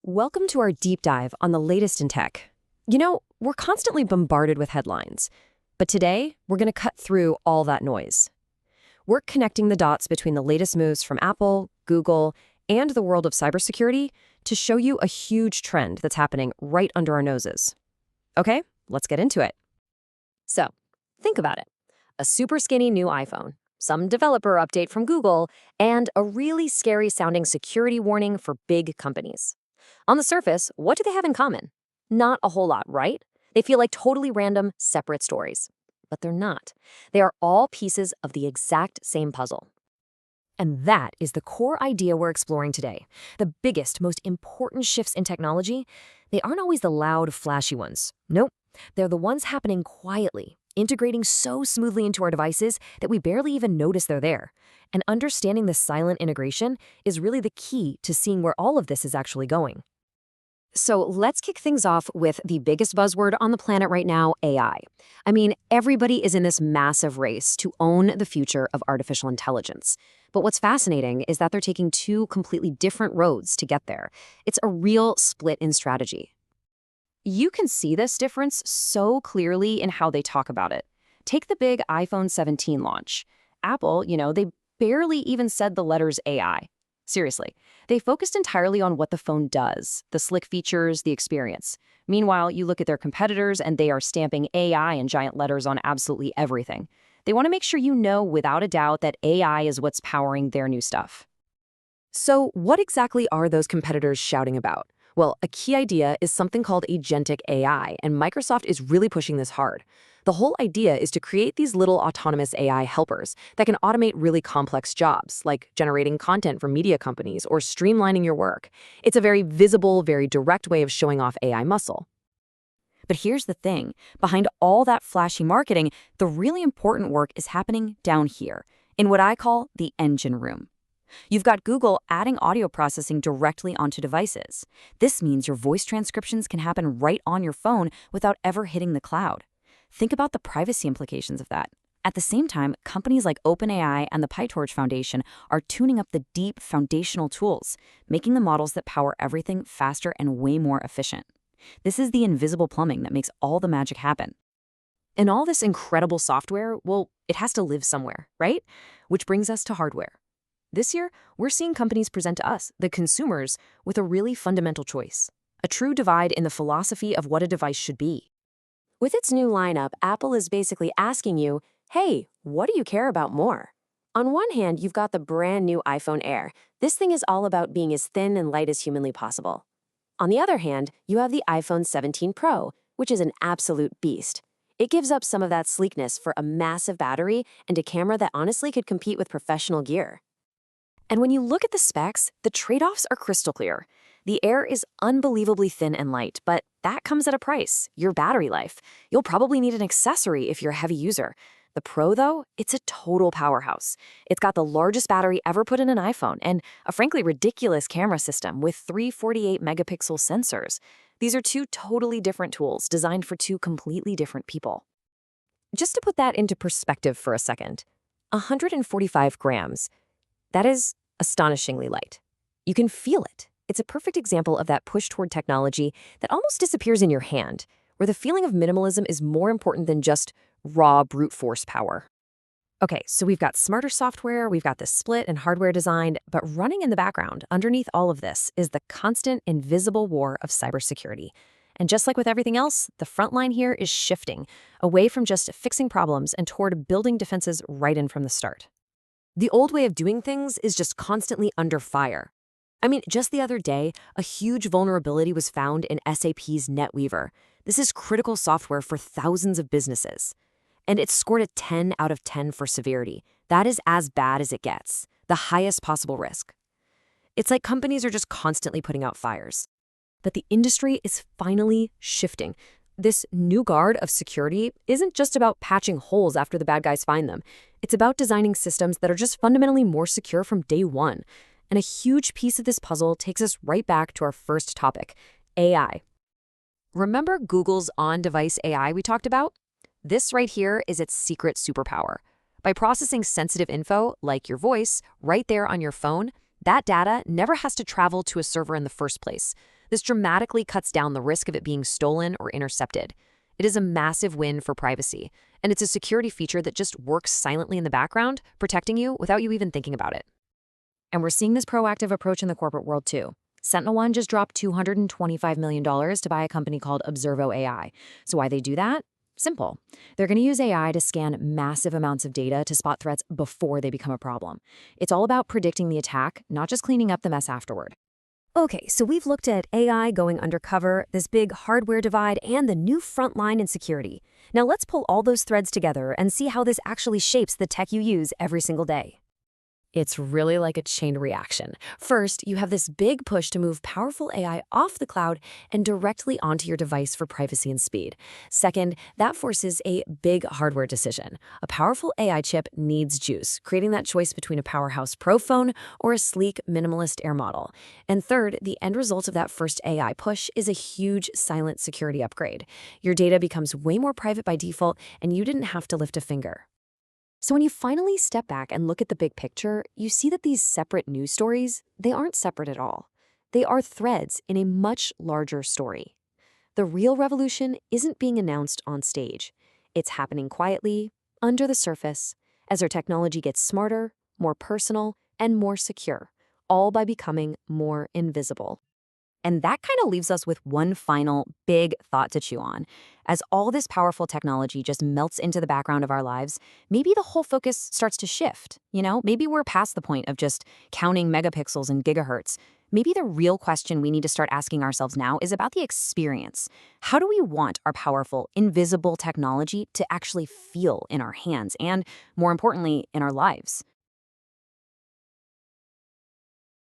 Welcome to our deep dive on the latest in tech. We're constantly bombarded with headlines, but today we're going to cut through all that noise. We're connecting the dots between the latest moves from Apple, Google, and the world of cybersecurity to show you a huge trend that's happening right under our noses. Okay, let's get into it. So, think about it. A super skinny new iPhone, some developer update from Google, and a really scary sounding security warning for big companies. On the surface, what do they have in common? Not a whole lot, right? They feel like totally random, separate stories. But they're not. They are all pieces of the exact same puzzle. And that is the core idea we're exploring today. The biggest, most important shifts in technology, they aren't always the loud, flashy ones. Nope. They're the ones happening quietly, integrating so smoothly into our devices that we barely even notice they're there. And understanding this silent integration is really the key to seeing where all of this is actually going. So let's kick things off with the biggest buzzword on the planet right now, AI. I mean, everybody is in this massive race to own the future of artificial intelligence. But what's fascinating is that they're taking two completely different roads to get there. It's a real split in strategy. You can see this difference so clearly in how they talk about it. Take the big iPhone 17 launch. Apple, they barely even said the letters AI. Seriously, they focused entirely on what the phone does, the slick features, the experience. Meanwhile, you look at their competitors and they are stamping AI in giant letters on absolutely everything. They want to make sure you know without a doubt that AI is what's powering their new stuff. So what exactly are those competitors shouting about? Well, a key idea is something called agentic AI, and Microsoft is really pushing this hard. The whole idea is to create these little autonomous AI helpers that can automate really complex jobs, like generating content for media companies or streamlining your work. It's a very visible, very direct way of showing off AI muscle. But here's the thing. Behind all that flashy marketing, the really important work is happening down here, in what I call the engine room. You've got Google adding audio processing directly onto devices. This means your voice transcriptions can happen right on your phone without ever hitting the cloud. Think about the privacy implications of that. At the same time, companies like OpenAI and the PyTorch Foundation are tuning up the deep foundational tools, making the models that power everything faster and way more efficient. This is the invisible plumbing that makes all the magic happen. And all this incredible software, well, it has to live somewhere, right? Which brings us to hardware. This year, we're seeing companies present to us, the consumers, with a really fundamental choice, a true divide in the philosophy of what a device should be. With its new lineup, Apple is basically asking you, hey, what do you care about more? On one hand, you've got the brand new iPhone Air. This thing is all about being as thin and light as humanly possible. On the other hand, you have the iPhone 17 Pro, which is an absolute beast. It gives up some of that sleekness for a massive battery and a camera that honestly could compete with professional gear. And when you look at the specs, the trade-offs are crystal clear. The Air is unbelievably thin and light, but that comes at a price, your battery life. You'll probably need an accessory if you're a heavy user. The Pro, though, it's a total powerhouse. It's got the largest battery ever put in an iPhone and a frankly ridiculous camera system with 348-megapixel sensors. These are two totally different tools designed for two completely different people. Just to put that into perspective for a second, 145 grams. That is astonishingly light. You can feel it. It's a perfect example of that push toward technology that almost disappears in your hand, where the feeling of minimalism is more important than just raw brute force power. Okay, so we've got smarter software, we've got the split and hardware designed, but running in the background, underneath all of this, is the constant, invisible war of cybersecurity. And just like with everything else, the front line here is shifting, away from just fixing problems and toward building defenses right in from the start. The old way of doing things is just constantly under fire. I mean, just the other day, a huge vulnerability was found in SAP's NetWeaver. This is critical software for thousands of businesses. And it scored a 10 out of 10 for severity. That is as bad as it gets, the highest possible risk. It's like companies are just constantly putting out fires. But the industry is finally shifting. This new guard of security isn't just about patching holes after the bad guys find them. It's about designing systems that are just fundamentally more secure from day one. And a huge piece of this puzzle takes us right back to our first topic, AI. Remember Google's on-device AI we talked about? This right here is its secret superpower. By processing sensitive info, like your voice, right there on your phone, that data never has to travel to a server in the first place. This dramatically cuts down the risk of it being stolen or intercepted. It is a massive win for privacy, and it's a security feature that just works silently in the background, protecting you without you even thinking about it. And we're seeing this proactive approach in the corporate world too. SentinelOne just dropped $225 million to buy a company called Observo AI. So why they do that? Simple. They're going to use AI to scan massive amounts of data to spot threats before they become a problem. It's all about predicting the attack, not just cleaning up the mess afterward. Okay, so we've looked at AI going undercover, this big hardware divide, and the new front line in security. Now let's pull all those threads together and see how this actually shapes the tech you use every single day. It's really like a chain reaction. First, you have this big push to move powerful AI off the cloud and directly onto your device for privacy and speed. Second, that forces a big hardware decision. A powerful AI chip needs juice, creating that choice between a powerhouse Pro phone or a sleek minimalist Air model. And third, the end result of that first AI push is a huge silent security upgrade. Your data becomes way more private by default, and you didn't have to lift a finger. So when you finally step back and look at the big picture, you see that these separate news stories, they aren't separate at all. They are threads in a much larger story. The real revolution isn't being announced on stage. It's happening quietly, under the surface, as our technology gets smarter, more personal, and more secure, all by becoming more invisible. And that kind of leaves us with one final big thought to chew on. As all this powerful technology just melts into the background of our lives, maybe the whole focus starts to shift. Maybe we're past the point of just counting megapixels and gigahertz. Maybe the real question we need to start asking ourselves now is about the experience. How do we want our powerful, invisible technology to actually feel in our hands and, more importantly, in our lives?